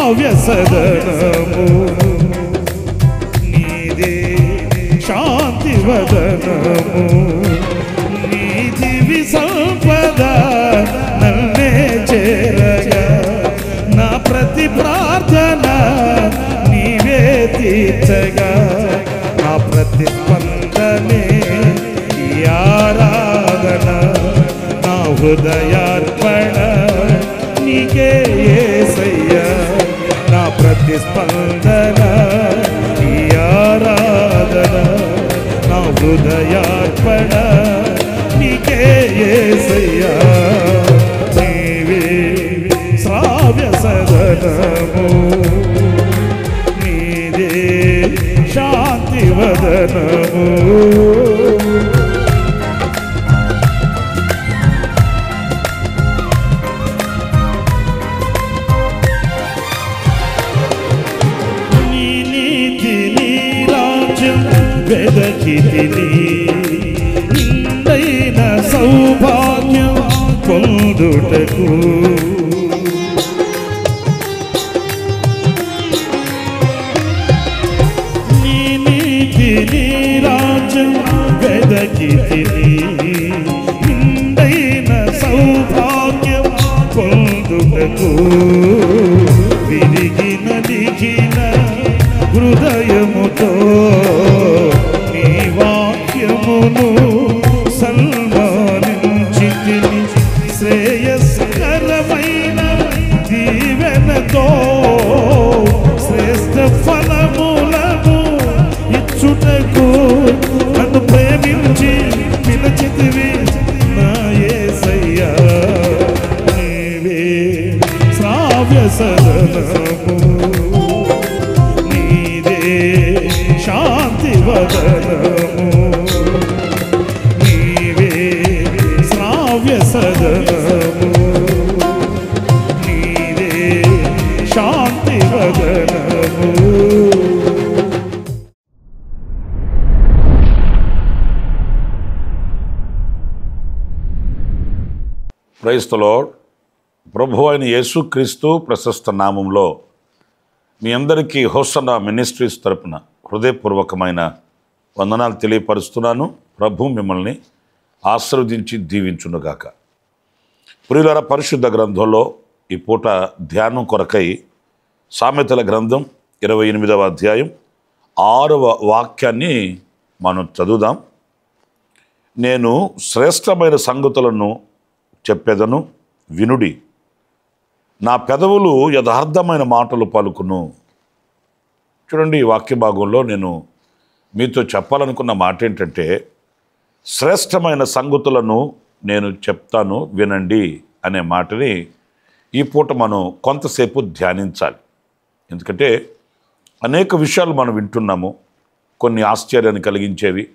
శ్రావ్య సదనము నీదే శాంతి వదనము నీ దివి సంపద నన్నే చేరగా నా ప్రతి ప్రార్థన నీవే తీర్చగా నా ప్రతి స్పందనే ఈ ఆరాధన నా హృదయార్పణ నీకే యేసయ్యా నా ప్రతి స్పందన ఈ ఆరాధన నా హృదయార్పణ నీకే యేసయ్యా నీవే శ్రావ్య సదనము నీదే శాంతి వదనము నీ నీతి నీ రాజ్యం వెదకితిని నిండైన సౌభాగ్యం పొందుటకు నీ నీతి నీ రాజ్యం వెదకితిని నిండైన సౌభాగ్యం పొందుటకు విరిగిన దిగిన హృదయముతో నీ వాక్యమును సన్మానించితిని శ్రేయస్కరమైన దీవెనతో శ్రేష్ఠ ఫలములను ఇచ్చుటకు నన్ను ప్రేమించి పిలిచితివి నా యేసయ్యా నీవే శ్రావ్య సదనము నీదే శాంతి వదనము నీవే శ్రావ్య సదనము నీదే శాంతి వదనము ప్రైజ్ ది లార్డ్. ప్రభు అయిన యేసుక్రీస్తు ప్రశస్త నామంలో మీ అందరికీ హోసన్నా మినిస్ట్రీస్ తరపున హృదయపూర్వకమైన వందనాలు తెలియపరుస్తున్నాను. ప్రభు మిమ్మల్ని ఆశీర్వదించి దీవించునుగాక. ప్రియులారా, పరిశుద్ధ గ్రంథంలో ఈ పూట ధ్యానం కొరకై సామెతల గ్రంథం 28వ అధ్యాయం 6వ వాక్యాన్ని మనం చదువుదాం. నేను శ్రేష్టమైన సంగతులను చెప్పెదను వినుడి, నా పెదవులు యథార్థమైన మాటలు పలుకును. చూడండి, ఈ వాక్య భాగంలో నేను మీతో చెప్పాలనుకున్న మాట ఏంటంటే, శ్రేష్టమైన సంగతులను నేను చెప్తాను వినండి అనే మాటని ఈ పూట మనం కొంతసేపు ధ్యానించాలి. ఎందుకంటే అనేక విషయాలు మనం వింటున్నాము. కొన్ని ఆశ్చర్యాన్ని కలిగించేవి,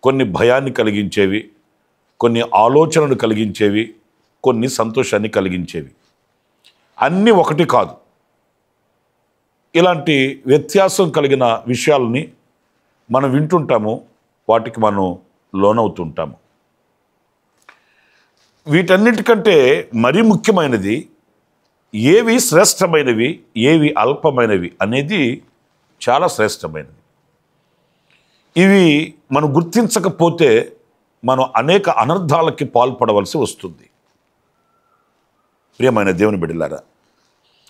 కొన్ని భయాన్ని కలిగించేవి, కొన్ని ఆలోచనలు కలిగించేవి, కొన్ని సంతోషాన్ని కలిగించేవి. అన్నీ ఒకటి కాదు. ఇలాంటి వ్యత్యాసం కలిగిన విషయాలని మనం వింటుంటాము, వాటికి మనం లోనవుతుంటాము. వీటన్నిటికంటే మరీ ముఖ్యమైనది ఏవి శ్రేష్టమైనవి, ఏవి అల్పమైనవి అనేది చాలా శ్రేష్టమైనది. ఇవి మనం గుర్తించకపోతే మనం అనేక అనర్థాలకి పాల్పడవలసి వస్తుంది. ప్రియమైన దేవుని బిడ్డలారా,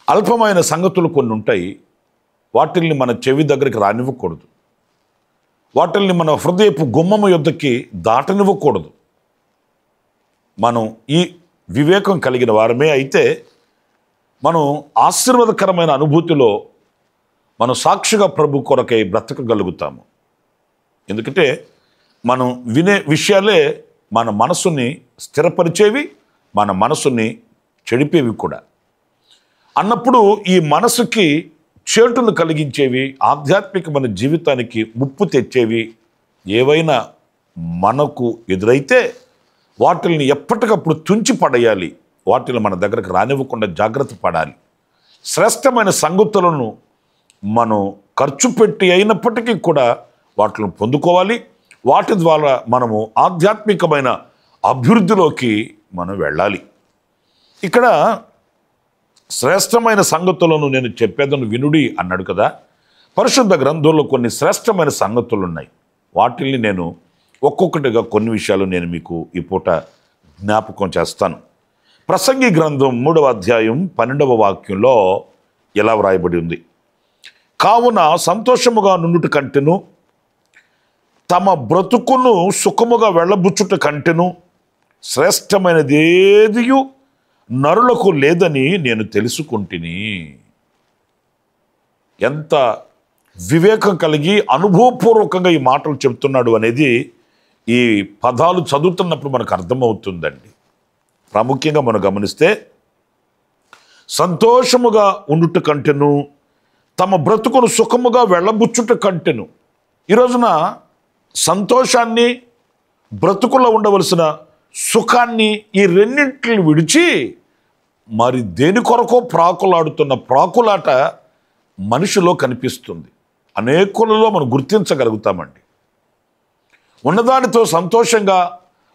అల్పమైన సంగతులు కొన్ని ఉంటాయి. వాటిల్ని మన చెవి దగ్గరికి రానివ్వకూడదు. వాటిల్ని మన హృదయపు గుమ్మము యొద్దకి దాటనివ్వకూడదు. మనం ఈ వివేకం కలిగిన వారమే అయితే మనం ఆశీర్వాదకరమైన అనుభూతిలో మనం సాక్షిగా ప్రభు కొరకై బ్రతకగలుగుతాము. ఎందుకంటే మనం వినే విషయాలే మన మనసుని స్థిరపరిచేవి, మన మనసుని చెడిపేవి కూడా. అన్నప్పుడు ఈ మనసుకి చేటును కలిగించేవి, ఆధ్యాత్మికమైన జీవితానికి ముప్పు తెచ్చేవి ఏవైనా మనకు ఎదురైతే వాటిని ఎప్పటికప్పుడు తుంచి పడేయాలి. వాటిని మన దగ్గరకు రానివ్వకుండా జాగ్రత్త పడాలి. శ్రేష్టమైన సంగతులను మనం ఖర్చు పెట్టి అయినప్పటికీ కూడా వాటిని పొందుకోవాలి. వాటి ద్వారా మనము ఆధ్యాత్మికమైన అభివృద్ధిలోకి మనం వెళ్ళాలి. ఇక్కడ శ్రేష్టమైన సంగతులను నేను చెప్పేదను వినుడి అన్నాడు కదా. పరిశుద్ధ గ్రంథంలో కొన్ని శ్రేష్టమైన సంగతులు ఉన్నాయి. వాటిని నేను ఒక్కొక్కటిగా కొన్ని విషయాలు నేను మీకు ఈ పూట జ్ఞాపకం చేస్తాను. ప్రసంగి గ్రంథం 3వ అధ్యాయం 12వ వాక్యంలో ఎలా వ్రాయబడి ఉంది? కావున సంతోషముగా నుండుట కంటెను, తమ బ్రతుకును సుఖముగా వెళ్ళబుచ్చుట కంటెను శ్రేష్టమైనదేదియు నరులకు లేదని నేను తెలుసుకుంటుని. ఎంత వివేకం కలిగి అనుభవపూర్వకంగా ఈ మాటలు చెప్తున్నాడు అనేది ఈ పదాలు చదువుతున్నప్పుడు మనకు అర్థమవుతుందండి. ప్రాముఖ్యంగా మనం గమనిస్తే సంతోషముగా ఉండుట కంటెను, తమ బ్రతుకును సుఖముగా వెళ్ళబుచ్చుట కంటెను. ఈ రోజున సంతోషాన్ని, బ్రతుకులో ఉండవలసిన సుఖాన్ని, ఈ రెండింటిని విడిచి మరి దేని కొరకో ప్రాకులాడుతున్న ప్రాకులాట మనిషిలో కనిపిస్తుంది. అనేకులలో మనం గుర్తించగలుగుతామండి. ఉన్నదానితో సంతోషంగా,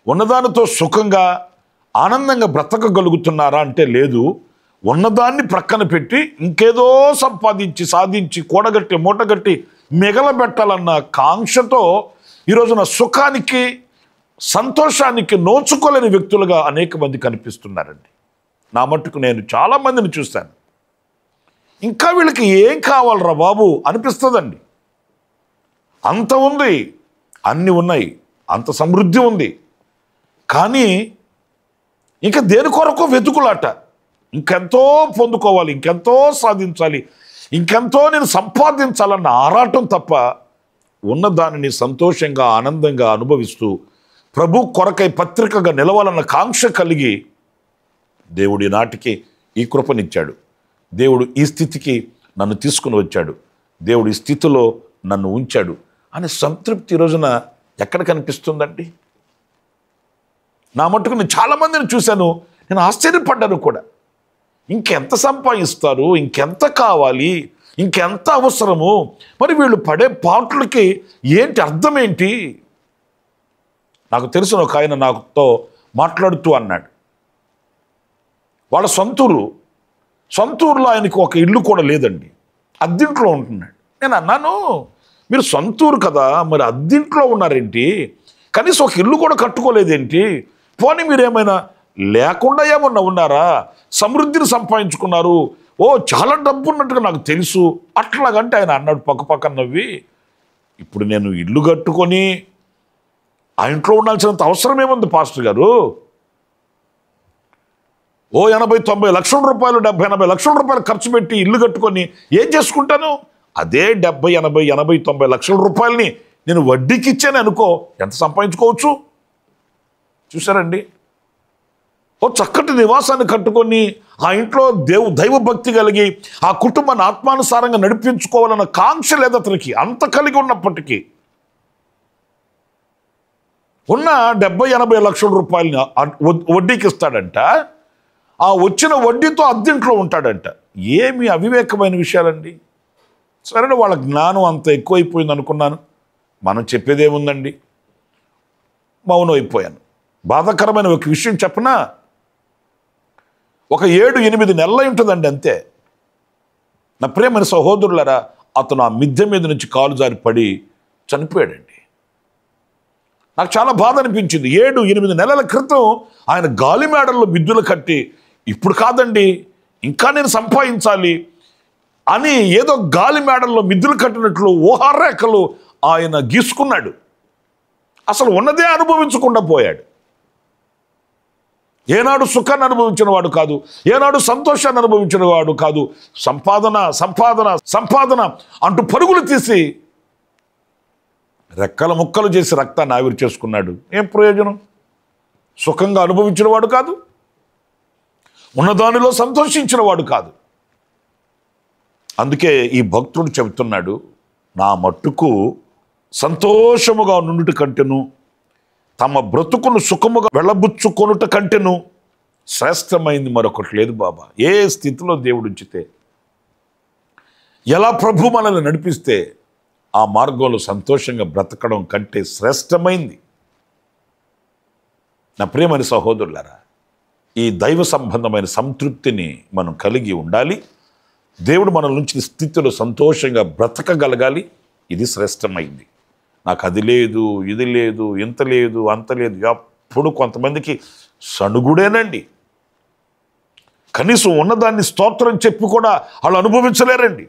ఉన్నదానితో సుఖంగా, ఆనందంగా బ్రతకగలుగుతున్నారా అంటే లేదు. ఉన్నదాన్ని ప్రక్కన పెట్టి ఇంకేదో సంపాదించి, సాధించి, కూడగట్టి, మూటగట్టి మిగలబెట్టాలన్న కాంక్షతో ఈ రోజున సుఖానికి, సంతోషానికి నోచుకోలేని వ్యక్తులుగా అనేక మంది కనిపిస్తున్నారండి. నా మట్టుకు నేను చాలామందిని చూశాను. ఇంకా వీళ్ళకి ఏం కావాలరా బాబు అనిపిస్తుందండి. అంత ఉంది, అన్నీ ఉన్నాయి, అంత సమృద్ధి ఉంది. కానీ ఇంకా దేని కొరకు వెతుకులాట, ఇంకెంతో పొందుకోవాలి, ఇంకెంతో సాధించాలి, ఇంకెంతో నేను సంపాదించాలన్న ఆరాటం తప్ప ఉన్నదానిని సంతోషంగా, ఆనందంగా అనుభవిస్తూ ప్రభు కొరకై పత్రికగా నిలవాలన్న కాంక్ష కలిగి దేవుడి నాటికి ఈ కృపనిచ్చాడు. దేవుడు ఈ స్థితికి నన్ను తీసుకుని వచ్చాడు, దేవుడు ఈ స్థితిలో నన్ను ఉంచాడు అనే సంతృప్తి ఈ రోజున ఎక్కడ కనిపిస్తుందండి? నా మట్టుకు నేను చాలామందిని చూశాను, నేను ఆశ్చర్యపడ్డాను కూడా. ఇంకెంత సంపాదిస్తారు, ఇంకెంత కావాలి, ఇంకెంత అవసరము, మరి వీళ్ళు పడే పాటలకి ఏంటి అర్థం ఏంటి? నాకు తెలిసిన ఒక ఆయన నాతో మాట్లాడుతూ అన్నాడు, వాళ్ళ సొంతూరులో ఆయనకు ఒక ఇల్లు కూడా లేదండి, అద్దింట్లో ఉంటున్నాడు. నేను అన్నాను, మీరు సొంతూరు కదా, మరి అద్దింట్లో ఉన్నారేంటి? కనీసం ఒక ఇల్లు కూడా కట్టుకోలేదేంటి? పోనీ మీరేమైనా లేకుండా ఏమన్నా ఉన్నారా? సమృద్ధిని సంపాదించుకున్నారు, ఓ చాలా డబ్బు ఉన్నట్టుగా నాకు తెలుసు అట్లాగంటే ఆయన అన్నాడు పక్కపక్కన నవ్వి, ఇప్పుడు నేను ఇల్లు కట్టుకొని ఆ ఇంట్లో ఉండాల్సినంత అవసరం ఏముంది పాస్టర్ గారు? ఓ 80-90 లక్షల రూపాయలు, 70-80 లక్షల రూపాయలు ఖర్చు పెట్టి ఇల్లు కట్టుకొని ఏం చేసుకుంటాను? అదే 70-80-90 లక్షల రూపాయలని నేను వడ్డీకి ఇచ్చాను అనుకో, ఎంత సంపాదించుకోవచ్చు? చూసారండి, ఓ చక్కటి నివాసాన్ని కట్టుకొని ఆ ఇంట్లో దైవభక్తి కలిగి ఆ కుటుంబాన్ని ఆత్మానుసారంగా నడిపించుకోవాలన్న కాంక్ష లేదు అతనికి. అంత కలిగి ఉన్నప్పటికీ ఉన్న 70-80 లక్షల రూపాయలని వడ్డీకి ఇస్తాడంట, ఆ వచ్చిన వడ్డీతో అద్దెంట్లో ఉంటాడంట. ఏమి అవివేకమైన విషయాలండి. సరే, వాళ్ళ జ్ఞానం అంత ఎక్కువైపోయింది అనుకున్నాను. మనం చెప్పేదేముందండి, మౌనం అయిపోయాను. బాధాకరమైన ఒక విషయం చెప్పనా, ఒక 7-8 నెలలు ఉంటుందండి అంతే. నా ప్రియమైన సహోదరులారా, అతను ఆ మిద్దె మీద నుంచి కాలు జారి పడి చనిపోయాడండి. నాకు చాలా బాధ అనిపించింది. 7-8 నెలల క్రితం ఆయన గాలి మేడల్లో మిద్దులు కట్టి, ఇప్పుడు కాదండి ఇంకా నేను సంపాదించాలి అని ఏదో గాలి మేడల్లో మిద్దులు కట్టినట్లు ఊహారేఖలు ఆయన గీసుకున్నాడు. అసలు ఉన్నదే అనుభవించకుండా పోయాడు. ఏనాడు సుఖాన్ని అనుభవించిన వాడు కాదు, ఏనాడు సంతోషాన్ని అనుభవించిన వాడు కాదు. సంపాదన సంపాదన సంపాదన అంటూ పరుగులు తీసి రెక్కల ముక్కలు చేసి రక్తాన్ని ఆవిరి చేసుకున్నాడు. ఏం ప్రయోజనం? సుఖంగా అనుభవించిన వాడు కాదు, ఉన్నదానిలో సంతోషించిన వాడు కాదు. అందుకే ఈ భక్తుడు చెబుతున్నాడు, నా మట్టుకు సంతోషముగా నుండుట కంటెను, తమ బ్రతుకును సుఖముగా వెళ్ళబుచ్చుకొనుట కంటెను శ్రేష్టమైంది మరొకటి లేదు బాబా. ఏ స్థితిలో దేవుడు ఉంచితే, ఎలా ప్రభు మనల్ని నడిపిస్తే ఆ మార్గంలో సంతోషంగా బ్రతకడం కంటే శ్రేష్టమైంది. నా ప్రియమైన సహోదరులారా, ఈ దైవ సంబంధమైన సంతృప్తిని మనం కలిగి ఉండాలి. దేవుడు మన నుంచి స్థితిలో సంతోషంగా బ్రతకగలగాలి. ఇది శ్రేష్టమైంది. నాకు అది లేదు, ఇది లేదు, ఇంత లేదు, అంత లేదు. ఎప్పుడు కొంతమందికి సణుగుడేనండి. కనీసం ఉన్నదాన్ని స్తోత్రం చెప్పి కూడా వాళ్ళు అనుభవించలేరండి.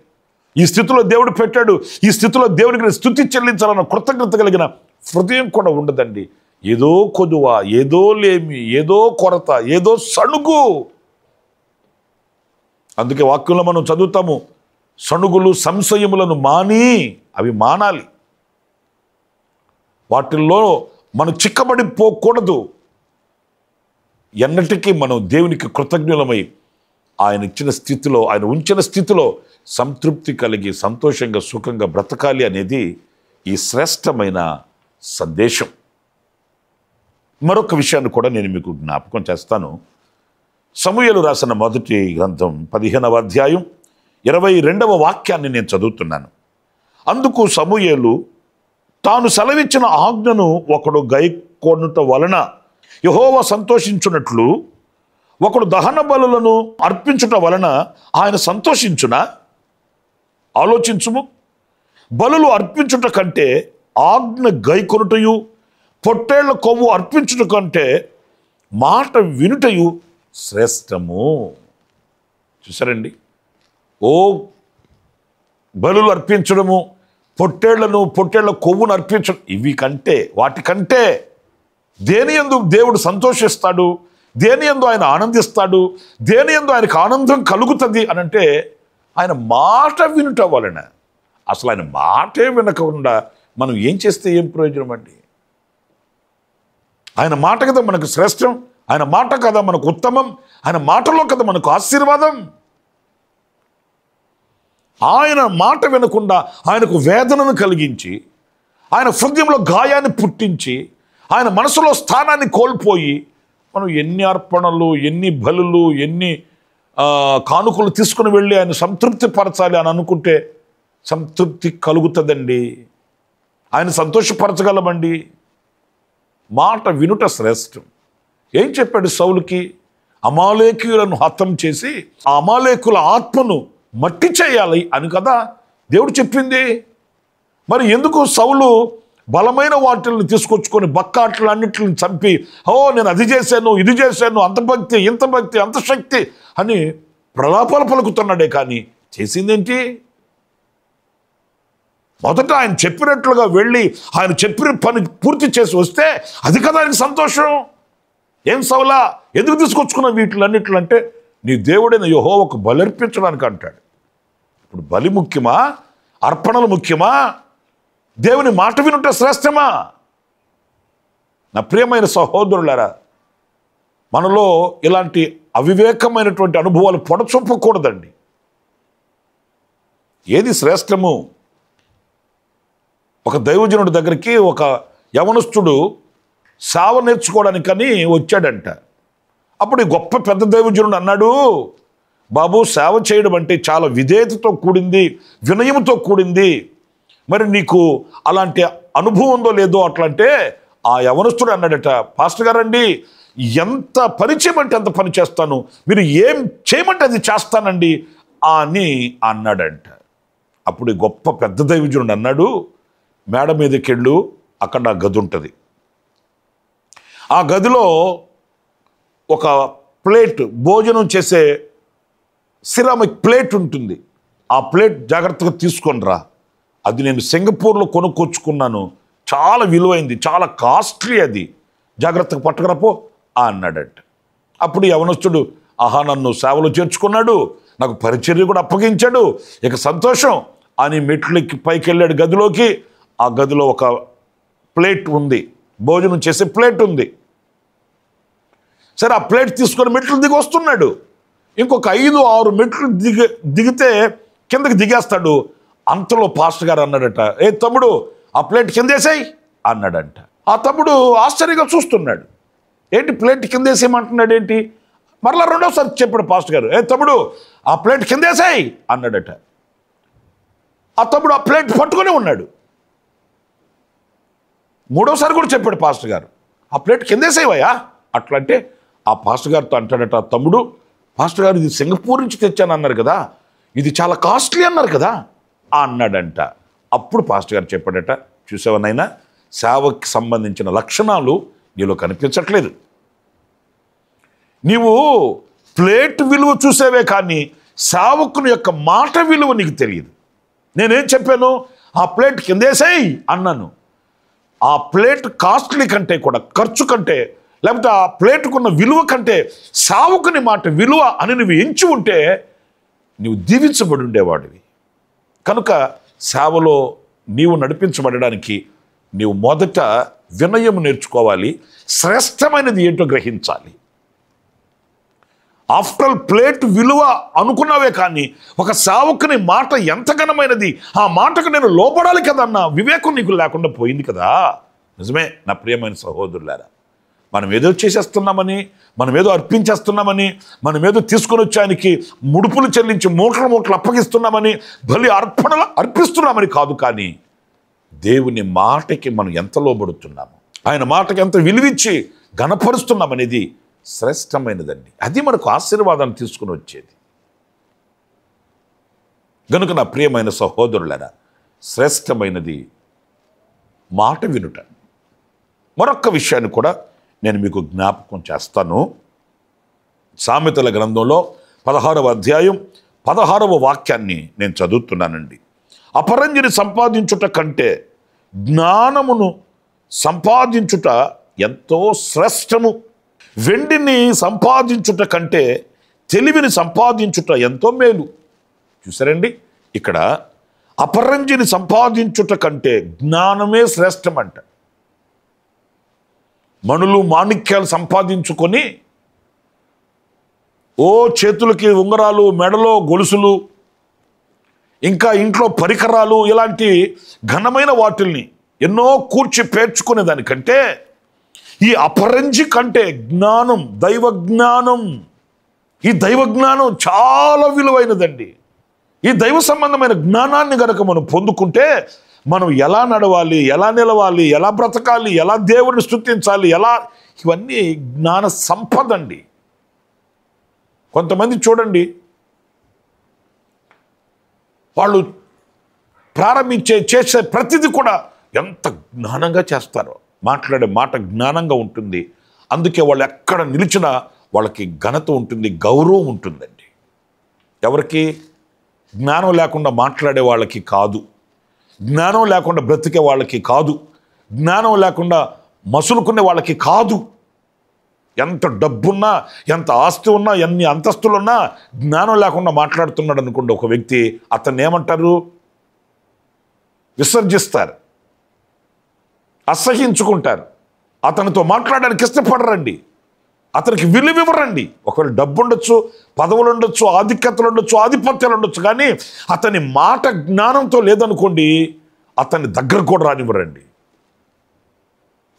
ఈ స్థితిలో దేవుడు పెట్టాడు, ఈ స్థితిలో దేవునికి స్తుతి చెల్లించాలన్న కృతజ్ఞత కలిగిన హృదయం కూడా ఉండదండి. ఏదో కొదువ, ఏదో లేమి, ఏదో కొరత, ఏదో సణుగు. అందుకే వాక్యంలో మనం చదువుతాము, సణుగులు సంశయములను మాని, అవి మానాలి. వాటిల్లో మనం చిక్కబడిపోకూడదు. ఎన్నటికీ మనం దేవునికి కృతజ్ఞులమై ఆయన ఇచ్చిన స్థితిలో, ఆయన ఉంచిన స్థితిలో సంతృప్తి కలిగి సంతోషంగా సుఖంగా బ్రతకాలి అనేది ఈ శ్రేష్టమైన సందేశం. మరొక విషయాన్ని కూడా నేను మీకు జ్ఞాపకం చేస్తాను. సమూయేలు రాసిన మొదటి గ్రంథం 15వ అధ్యాయం 22వ వాక్యాన్ని నేను చదువుతున్నాను. అందుకు సమూయేలు, తాను సెలవిచ్చిన ఆజ్ఞను ఒకడు గైకొనుట వలన యెహోవా సంతోషించున్నట్లు ఒకడు దహన బలులను అర్పించుట వలన ఆయన సంతోషించునా? ఆలోచించుము. బలులు అర్పించుట కంటే ఆజ్ఞ గైకొనుటయు, పొట్టేళ్ల కొవ్వు అర్పించుట కంటే మాట వినుటయు శ్రేష్టము. చూసారండి, ఓ బలులు అర్పించడము, పొట్టేళ్ల కొవ్వును అర్పించడం, ఇవి కంటే, వాటికంటే దేని యందు దేవుడు సంతోషిస్తాడు, దేని యందు ఆయన ఆనందిస్తాడు, దేని యందు ఆయనకు ఆనందం కలుగుతుంది అని అంటే ఆయన మాట వినుట వలన. అసలు ఆయన మాటే వినకుండా మనం ఏం చేస్తే ఏం ప్రయోజనం అండి? ఆయన మాట కదా మనకు శ్రేష్టం, ఆయన మాట కదా మనకు ఉత్తమం, ఆయన మాటలో కదా మనకు ఆశీర్వాదం. ఆయన మాట వినకుండా ఆయనకు వేదనను కలిగించి, ఆయన హృదయంలో గాయాన్ని పుట్టించి, ఆయన మనసులో స్థానాన్ని కోల్పోయి మనం ఎన్ని అర్పణలు, ఎన్ని బలులు, ఎన్ని కానుకలు తీసుకుని వెళ్ళి ఆయన సంతృప్తి పరచాలి అని అనుకుంటే సంతృప్తి కలుగుతుందండి, ఆయన సంతోషపరచగలమండి. మాట వినుట శ్రేష్టం. ఏం చెప్పాడు సౌలుకి? అమాలేకీయులను హతం చేసి ఆ అమాలేకుల ఆత్మను మట్టి చేయాలి అని కదా దేవుడు చెప్పింది. మరి ఎందుకు సౌలు బలమైన వాటిని తీసుకొచ్చుకొని బక్కాట్లు అన్నిటిని చంపి, ఓ నేను అది చేశాను, ఇది చేశాను, అంత భక్తి, ఇంత భక్తి, అంత శక్తి అని ప్రలాపాలు పలుకుతున్నాడే కానీ చేసిందేంటి? మొదట ఆయన చెప్పినట్లుగా వెళ్ళి ఆయన చెప్పిన పని పూర్తి చేసి వస్తే అది కదా ఆయనకు సంతోషం. ఏం సౌలా ఎందుకు తీసుకొచ్చుకున్నావు వీటిలన్నిటిలంటే నీ దేవుడైన యెహోవాకు బలర్పించడానికి అంటాడు. ఇప్పుడు బలి ముఖ్యమా, అర్పణలు ముఖ్యమా, దేవుని మాట వినుట శ్రేష్టమా? నా ప్రియమైన సహోదరులారా, మనలో ఇలాంటి అవివేకమైనటువంటి అనుభవాలు పొడచూపకూడదండి. ఏది శ్రేష్టము? ఒక దైవజనుడి దగ్గరికి ఒక యవనస్తుడు సేవ నేర్చుకోవడానికని వచ్చాడంట. అప్పుడు ఈ గొప్ప పెద్ద దైవజనుడు అన్నాడు, బాబు సేవ చేయడం అంటే చాలా విధేయతతో కూడింది, వినయంతో కూడింది. మరి నీకు అలాంటి అనుభవం ఉందో లేదో అట్లంటే ఆ యవనస్తుడు అన్నాడట, పాస్టర్ గారండి ఎంత పని చేయమంటే అంత పని చేస్తాను, మీరు ఏం చేయమంటే అది చేస్తానండి అని అన్నాడంట. అప్పుడు గొప్ప పెద్ద దైవజనుడు అన్నాడు, మేడ మీదకి వెళ్ళు, అక్కడ నా గది ఉంటుంది. ఆ గదిలో ఒక ప్లేట్, భోజనం చేసే సిరామిక్ ప్లేట్ ఉంటుంది. ఆ ప్లేట్ జాగ్రత్తగా తీసుకొని రా, అది నేను సింగపూర్లో కొనుక్కొచ్చుకున్నాను, చాలా విలువైంది, చాలా కాస్ట్లీ, అది జాగ్రత్తగా పట్టుకురాపో అన్నాడంట. అప్పుడు యవనస్తుడు, ఆహా నన్ను సేవలో చేర్చుకున్నాడు, నాకు పరిచర్య కూడా అప్పగించాడు, ఇక సంతోషం అని మెట్లకి పైకి వెళ్ళాడు గదిలోకి. ఆ గదిలో ఒక ప్లేట్ ఉంది, భోజనం చేసే ప్లేట్ ఉంది. సరే ఆ ప్లేట్ తీసుకొని మెట్లు దిగి వస్తున్నాడు. ఇంకొక 5-6 మెట్లు దిగితే కిందకి దిగేస్తాడు. అంతలో పాస్టర్ గారు అన్నాడట, ఏ తమ్ముడు ఆ ప్లేట్ కిందేసాయి అన్నాడంట. ఆ తమ్ముడు ఆశ్చర్యంగా చూస్తున్నాడు, ఏంటి ప్లేట్ కిందేసేయమంటున్నాడు ఏంటి? మరలా రెండోసారి చెప్పాడు పాస్టర్ గారు, ఏ తమ్ముడు ఆ ప్లేట్ కిందేసాయి అన్నాడట. ఆ తమ్ముడు ఆ ప్లేట్ పట్టుకొని ఉన్నాడు. మూడోసారి కూడా చెప్పాడు పాస్టర్ గారు, ఆ ప్లేట్ కిందేసేవయ్యా అట్లంటే ఆ పాస్టర్ గారితో అంటాడట, తమ్ముడు పాస్టర్ గారు ఇది సింగపూర్ నుంచి తెచ్చాను అన్నారు కదా, ఇది చాలా కాస్ట్లీ అన్నారు కదా అన్నాడంట. అప్పుడు పాస్టర్ గారు చెప్పాడట, చూసావనైనా సేవకి సంబంధించిన లక్షణాలు నీలో కనిపించట్లేదు. నీవు ప్లేట్ విలువ చూసేవే కానీ సేవకుని యొక్క మాట విలువ నీకు తెలియదు. నేనేం చెప్పాను, ఆ ప్లేట్ కిందేసేయి అన్నాను. ఆ ప్లేట్ కాస్ట్లీ కంటే కూడా, ఖర్చు కంటే, లేకపోతే ఆ ప్లేట్కున్న విలువ కంటే సేవకుని మాట విలువ అని నువ్వు ఎంచి ఉంటే నువ్వు దీవించబడి ఉండేవాడివి. కనుక సేవలో నీవు నడిపించబడడానికి నీవు మొదట వినయం నేర్చుకోవాలి, శ్రేష్టమైనది ఏంటో గ్రహించాలి. ఆఫ్టర్ ప్లేట్ విలువ అనుకున్నావే కానీ ఒక సేవకుని మాట ఎంత ఘనమైనది, ఆ మాటకు నేను లోపడాలి కదన్న వివేకం నీకు లేకుండా పోయింది కదా. నిజమే నా ప్రియమైన సహోదరులారా, మనం ఏదో చేసేస్తున్నామని, మనం ఏదో అర్పించేస్తున్నామని, మనం ఏదో తీసుకొని వచ్చానికి ముడుపులు చెల్లించి మూటలు అప్పగిస్తున్నామని, బలి అర్పణలు అర్పిస్తున్నామని కాదు, కానీ దేవుని మాటకి మనం ఎంత లోబడుతున్నాము, ఆయన మాటకి ఎంత విలువిచ్చి ఘనపరుస్తున్నామనేది శ్రేష్టమైనదండి. అది మనకు ఆశీర్వాదాన్ని తీసుకుని వచ్చేది. గనుక నా ప్రియమైన సహోదరులారా, శ్రేష్టమైనది మాట వినుట. మరొక్క విషయాన్ని కూడా నేను మీకు జ్ఞాపకం చేస్తాను. సామెతల గ్రంథంలో 16వ అధ్యాయం 16వ వాక్యాన్ని నేను చదువుతున్నానండి. అపరంజిని సంపాదించుట కంటే జ్ఞానమును సంపాదించుట ఎంతో శ్రేష్టము. వెండిని సంపాదించుట కంటే తెలివిని సంపాదించుట ఎంతో మేలు. చూసారండి, ఇక్కడ అపరంజిని సంపాదించుట కంటే జ్ఞానమే శ్రేష్టం అంట. మణులు మాణిక్యాలు సంపాదించుకొని చేతులకి ఉంగరాలు, మెడలో గొలుసులు, ఇంకా ఇంట్లో పరికరాలు, ఇలాంటి ఘనమైన వాటిల్ని ఎన్నో కూర్చి పేర్చుకునే దానికంటే ఈ అపరంజి కంటే జ్ఞానం, దైవ జ్ఞానం, ఈ దైవ జ్ఞానం చాలా విలువైనదండి. ఈ దైవ సంబంధమైన జ్ఞానాన్ని గనక మనం పొందుకుంటే మనం ఎలా నడవాలి, ఎలా నిలవాలి, ఎలా బ్రతకాలి, ఎలా దేవుడిని స్తుతించాలి, ఇవన్నీ జ్ఞాన సంపద అండి. కొంతమంది చూడండి, వాళ్ళు చేసే ప్రతిదీ కూడా ఎంత జ్ఞానంగా చేస్తారో, మాట్లాడే మాట జ్ఞానంగా ఉంటుంది. అందుకే వాళ్ళు ఎక్కడ నిలిచినా వాళ్ళకి ఘనత ఉంటుంది, గౌరవం ఉంటుందండి. ఎవరికి? జ్ఞానం లేకుండా మాట్లాడే వాళ్ళకి కాదు, జ్ఞానం లేకుండా బ్రతికే వాళ్ళకి కాదు, జ్ఞానం లేకుండా మసులుకునే వాళ్ళకి కాదు. ఎంత డబ్బున్నా, ఎంత ఆస్తి ఉన్నా, ఎన్ని అంతస్తులున్నా జ్ఞానం లేకుండా మాట్లాడుతున్నాడు అనుకోండి ఒక వ్యక్తి, అతన్ని ఏమంటారు? విసర్జిస్తారు, అసహించుకుంటారు, అతనితో మాట్లాడడానికి ఇష్టపడరండి, అతనికి విలువివ్వరండి. ఒకవేళ డబ్బు ఉండొచ్చు, పదవులు ఉండొచ్చు, ఆధిక్యతలు ఉండొచ్చు, ఆధిపత్యాలు ఉండొచ్చు, కానీ అతని మాట జ్ఞానంతో లేదనుకోండి అతన్ని దగ్గర కూడా రానివ్వరండి.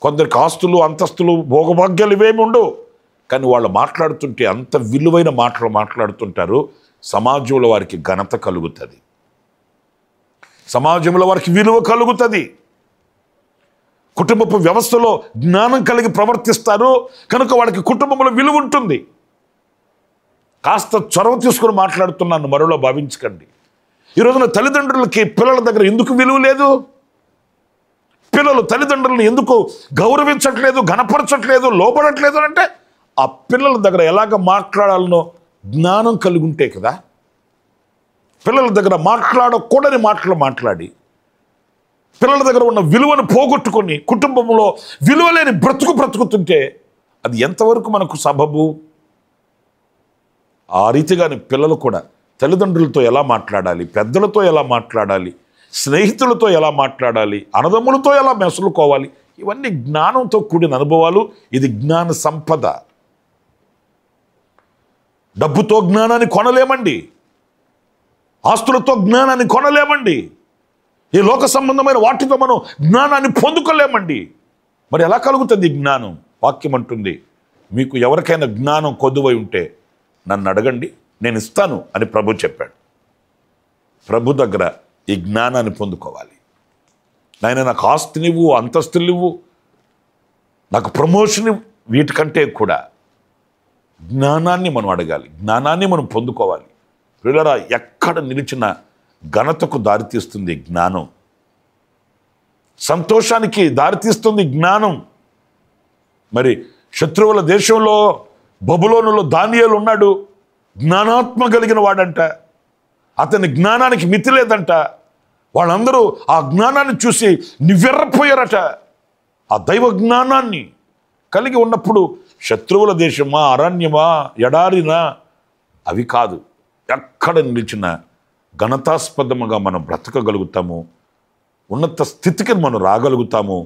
కొందరికి ఆస్తులు, అంతస్తులు, భోగభాగ్యాలు ఇవేమి ఉండవు, కానీ వాళ్ళు మాట్లాడుతుంటే అంత విలువైన మాటలు మాట్లాడుతుంటారు. సమాజంలో వారికి ఘనత కలుగుతుంది, సమాజంలో వారికి విలువ కలుగుతుంది. కుటుంబపు వ్యవస్థలో జ్ఞానం కలిగి ప్రవర్తిస్తారు కనుక వాళ్ళకి కుటుంబంలో విలువ ఉంటుంది. కాస్త చొరవ తీసుకుని మాట్లాడుతున్నాను, మరోలో భావించకండి. ఈ రోజున తల్లిదండ్రులకి పిల్లల దగ్గర ఎందుకు విలువ లేదు? పిల్లలు తల్లిదండ్రులను ఎందుకు గౌరవించట్లేదు, ఘనపరచట్లేదు, లోపడట్లేదు అంటే ఆ పిల్లల దగ్గర ఎలాగ మాట్లాడాలనో జ్ఞానం కలిగి ఉంటే కదా. పిల్లల దగ్గర మాట్లాడకూడని మాటలు మాట్లాడి పిల్లల దగ్గర ఉన్న విలువను పోగొట్టుకొని కుటుంబంలో విలువలేని బ్రతుకుతుంటే అది ఎంతవరకు మనకు సబబు? ఆ రీతిగానే పిల్లలు కూడా తల్లిదండ్రులతో ఎలా మాట్లాడాలి, పెద్దలతో ఎలా మాట్లాడాలి, స్నేహితులతో ఎలా మాట్లాడాలి, అన్నదమ్ములతో ఎలా మెసులుకోవాలి, ఇవన్నీ జ్ఞానంతో కూడిన అనుభవాలు. ఇది జ్ఞాన సంపద. డబ్బుతో జ్ఞానాన్ని కొనలేమండి, ఆస్తులతో జ్ఞానాన్ని కొనలేమండి, ఈ లోక సంబంధమైన వాటితో మనం జ్ఞానాన్ని పొందుకోలేమండి. మరి ఎలా కలుగుతుంది జ్ఞానం? వాక్యం అంటుంది, మీకు ఎవరికైనా జ్ఞానం కొద్దువై ఉంటే నన్ను అడగండి, నేను ఇస్తాను అని ప్రభు చెప్పాడు. ప్రభు దగ్గర ఈ జ్ఞానాన్ని పొందుకోవాలి. నాయన నాకు ఆస్తినివ్వు, అంతస్తునివ్వు, నాకు ప్రమోషన్, వీటికంటే కూడా జ్ఞానాన్ని మనం అడగాలి, జ్ఞానాన్ని మనం పొందుకోవాలి. ప్రియులారా, ఎక్కడ నిలిచిన ఘనతకు దారితీస్తుంది జ్ఞానం, సంతోషానికి దారితీస్తుంది జ్ఞానం. మరి శత్రువుల దేశంలో బబులోనులో దానియేలు ఉన్నాడు, జ్ఞానాత్మ కలిగిన వాడంట. అతని జ్ఞానానికి మితి లేదంట. వాళ్ళందరూ ఆ జ్ఞానాన్ని చూసి నివ్వెరపోయారట. ఆ దైవ జ్ఞానాన్ని కలిగి ఉన్నప్పుడు శత్రువుల దేశమా, అరణ్యమా, ఎడారినా అవి కాదు, ఎక్కడ నిలిచిన ఘనతాస్పదముగా మనం బ్రతకగలుగుతాము, ఉన్నత స్థితికి మనం రాగలుగుతాము.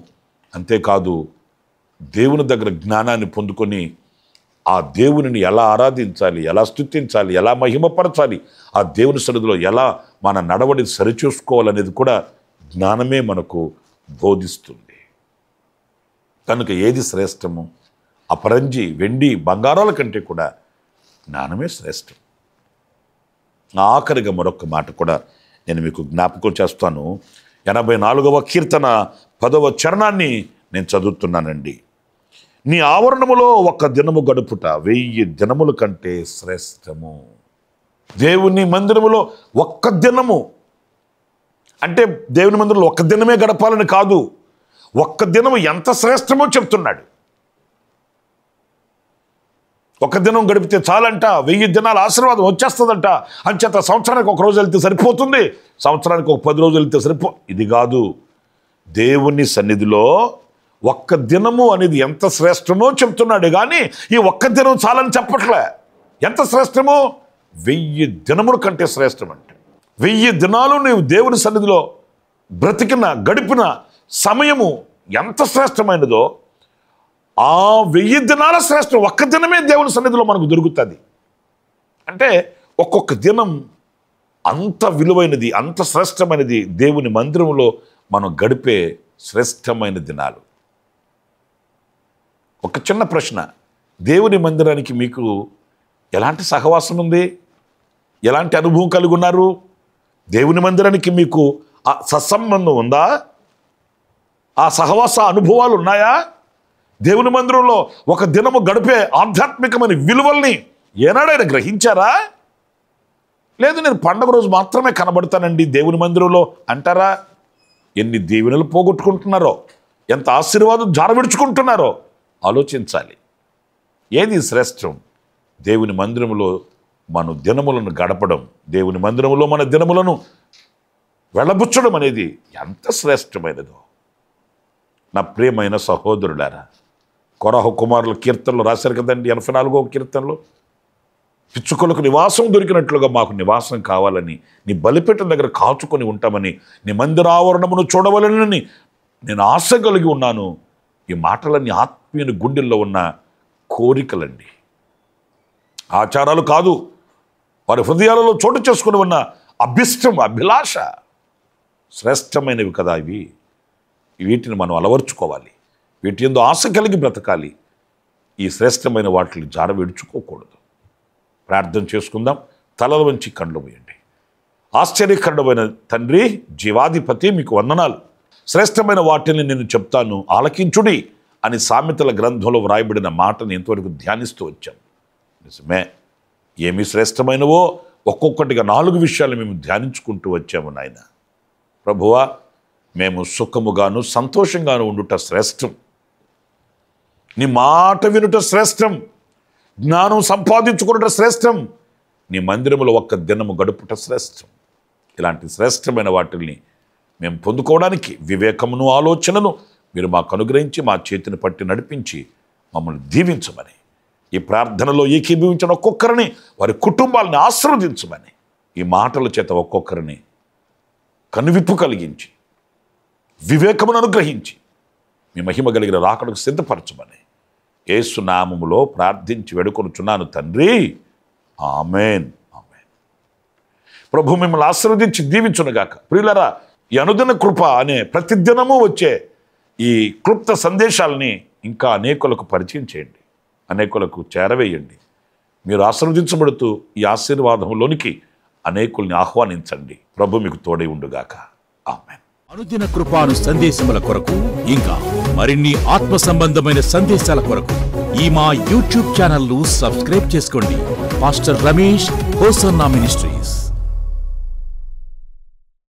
అంతేకాదు దేవుని దగ్గర జ్ఞానాన్ని పొందుకొని ఆ దేవునిని ఎలా ఆరాధించాలి, ఎలా స్తుతించాలి, ఎలా మహిమపరచాలి, ఆ దేవుని సన్నిధిలో ఎలా మన నడవడిని సరిచూసుకోవాలనేది కూడా జ్ఞానమే మనకు బోధిస్తుంది. కనుక ఏది శ్రేష్టము? అపరంజి, వెండి, బంగారాల కంటే కూడా జ్ఞానమే శ్రేష్టం. ఆఖరిగా మరొక మాట కూడా నేను మీకు జ్ఞాపకం చేస్తాను. 84వ కీర్తన 10వ చరణాన్ని నేను చదువుతున్నానండి. నీ ఆవరణములో ఒక్క దినము గడుపుట 1000 దినముల కంటే శ్రేష్టము. దేవుని మందిరములో ఒక్క దినము అంటే దేవుని మందిరంలో ఒక్క దినమే గడపాలని కాదు, ఒక్క దినము ఎంత శ్రేష్టమో చెప్తున్నాడు. ఒక దినం గడిపితే చాలంట, 1000 దినాల ఆశీర్వాదం వచ్చేస్తుందంట. అంచేత సంవత్సరానికి ఒక రోజు వెళ్తే సరిపోతుంది, సంవత్సరానికి ఒక 10 రోజులు వెళ్తే ఇది కాదు. దేవుని సన్నిధిలో ఒక్క దినము అనేది ఎంత శ్రేష్టమో చెప్తున్నాడు, కానీ ఈ ఒక్క దినం చాలని చెప్పట్లే. ఎంత శ్రేష్టమో? 1000 దినముల కంటే శ్రేష్టం అంటే 1000 దినాలు నీవు దేవుని సన్నిధిలో బ్రతికిన గడిపిన సమయము ఎంత శ్రేష్టమైనదో ఆ 1000 దినాల శ్రేష్టం ఒక్క దినమే దేవుని సన్నిధిలో మనకు దొరుకుతుంది. అంటే ఒక్కొక్క దినం అంత విలువైనది, అంత శ్రేష్టమైనది. దేవుని మందిరంలో మనం గడిపే శ్రేష్టమైన దినాలు. ఒక చిన్న ప్రశ్న, దేవుని మందిరానికి మీకు ఎలాంటి సహవాసం ఉంది? ఎలాంటి అనుభవం కలిగి ఉన్నారు? దేవుని మందిరానికి మీకు ఆ సత్సంబంధం ఉందా? ఆ సహవాస అనుభవాలు ఉన్నాయా? దేవుని మందిరంలో ఒక దినము గడిపే ఆధ్యాత్మికమైన విలువల్ని ఏనాడైనా గ్రహించారా? లేదు నేను పండగ రోజు మాత్రమే కనబడతానండి దేవుని మందిరంలో అంటారా? ఎన్ని దీవెనలు పోగొట్టుకుంటున్నారో, ఎంత ఆశీర్వాదం జారవిడుచుకుంటున్నారో ఆలోచించాలి. ఏది శ్రేష్టం? దేవుని మందిరంలో మన దినములను గడపడం, దేవుని మందిరంలో మన దినములను వెళ్ళబుచ్చడం అనేది ఎంత శ్రేష్టమైనదో. నా ప్రియమైన సహోదరులారా, కొరహ కుమారుల కీర్తనలు రాశారు కదండి, 84వ కీర్తనలో, పిచ్చుకలకు నివాసం దొరికినట్లుగా మాకు నివాసం కావాలని, నీ బలిపీఠం దగ్గర కాచుకొని ఉంటామని, నీ మందిరావరణమును చూడవలనని నేను ఆశ కలిగి ఉన్నాను. ఈ మాటలన్నీ ఆత్మీయుని గుండెల్లో ఉన్న కోరికలండి, ఆచారాలు కాదు. వారి హృదయాలలో చోటు చేసుకుని ఉన్న అభిష్టం, అభిలాష శ్రేష్టమైనవి కదా ఇవి. వీటిని మనం అలవర్చుకోవాలి, వీటి యందు ఆశ కలిగి బ్రతకాలి. ఈ శ్రేష్టమైన వాటిని జార విడుచుకోకూడదు. ప్రార్థన చేసుకుందాం. తలలు వంచి కళ్ళు మూయండి. ఆశ్చర్యకరుడమైన తండ్రి, జీవాధిపతి, మీకు వందనాలు. శ్రేష్టమైన వాటిని నేను చెప్తాను, ఆలకించుడి అని సామెతల గ్రంథంలో వ్రాయబడిన మాటను ఇంతవరకు ధ్యానిస్తూ వచ్చాం. నిజమే, ఏమి శ్రేష్టమైనవో ఒక్కొక్కటిగా 4 విషయాలు మేము ధ్యానించుకుంటూ వచ్చాము నాయన. ప్రభువా, మేము సుఖముగాను సంతోషంగాను ఉండుట శ్రేష్టం, నీ మాట వినుట శ్రేష్టం, జ్ఞానం సంపాదించుకున్నట శ్రేష్టం, నీ మందిరములో ఒక్క దినము గడుపుట శ్రేష్టం. ఇలాంటి శ్రేష్టమైన వాటిని మేము పొందుకోవడానికి వివేకమును ఆలోచనను మీరు మాకు అనుగ్రహించి మా చేతిని పట్టి నడిపించి మమ్మల్ని దీవించమని, ఈ ప్రార్థనలో ఏకీభవించిన ఒక్కొక్కరిని, వారి కుటుంబాలను ఆశీర్వదించమని, ఈ మాటల చేత ఒక్కొక్కరిని కనువిప్పు కలిగించి వివేకమును అనుగ్రహించి మీ మహిమ కలిగిన రాకడకు సిద్ధపరచమని యేసు నామములో ప్రార్థించి వేడుకొనుచున్నాను తండ్రి. ఆమేన్, ఆమేన్. ప్రభు మిమ్మల్ని ఆశీర్వదించి దీవించునుగాక. ప్రియులారా, ఈ అనుదిన కృప అనే ప్రతిదినము వచ్చే ఈ క్లుప్త సందేశాలని ఇంకా అనేకులకు పరిచయం చేయండి, అనేకులకు చేరవేయండి. మీరు ఆశీర్వదించబడుతూ ఈ ఆశీర్వాదంలోనికి అనేకుల్ని ఆహ్వానించండి. ప్రభు మీకు తోడై ఉండుగాక. ఆమేన్. అనుదిన కృపాను సందేశముల కొరకు ఇంకా మరిన్ని ఆత్మ సంబంధమైన సందేశాల కొరకు ఈ మా యూట్యూబ్ ఛానల్ ను సబ్స్క్రైబ్ చేసుకోండి. Pastor Ramesh hosanna ministries.